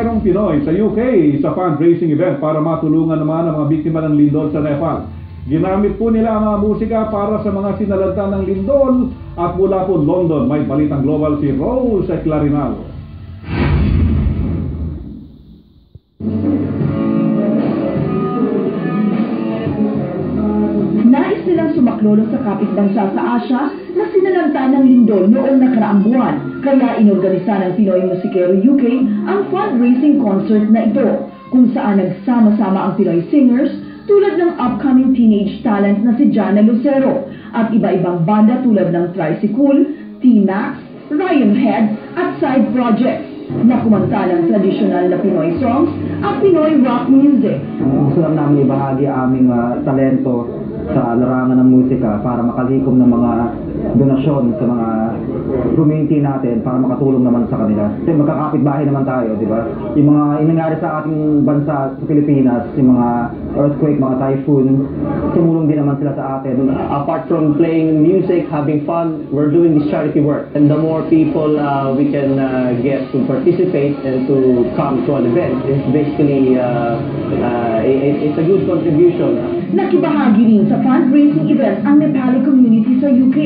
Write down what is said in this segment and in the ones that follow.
musikерong Pinoy sa UK sa fundraising event para matulungan naman ang mga biktima ng lindol sa Nepal. Ginamit po nila ang mga musika para sa mga sinalanta ng lindol at mula po London may balitang global si Rose Clarinal. Nais nilang sumaklolo sa kapitbansa sa Asya na sinalanta ng lindol noong nakaraang buwan. Kaya inorganisa ng Pinoy Musikero UK ang fundraising concert na ito, kung saan nagsama-sama ang Pinoy singers tulad ng upcoming teenage talent na si Jana Lucero at iba-ibang banda tulad ng Tricycle, T-Max, Ryan Head at Side Projects na kumanta ng traditional na Pinoy songs at Pinoy rock music. Gusto lang namin ibahagi aming talento sa larangan ng musika para makalikom ng mga donasyon sa mga community natin para makatulong naman sa kanila. Kasi magkakapit-bahay naman tayo, di ba? Yung mga nangyari sa ating bansa sa Pilipinas, yung mga earthquake, mga typhoon, tumulong din naman sila sa atin. Apart from playing music, having fun, we're doing this charity work. And the more people we can get to participate and to come to an event, it's basically it's a good contribution. Nakibahagi rin sa fundraising event ang Nepali community sa UK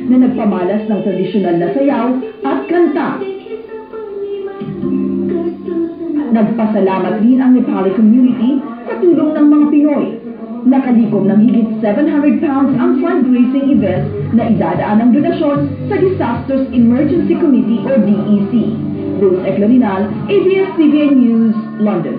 na nagpamalas ng tradisyonal na sayaw at kanta. Nagpasalamat din ang Nepali community sa tulong ng mga Pinoy. Nakalikom ng higit 700 pounds ang fundraising event na idadaan ng donasyon sa Disasters Emergency Committee o DEC. Rose Clarinal, ABS-CBN News, London.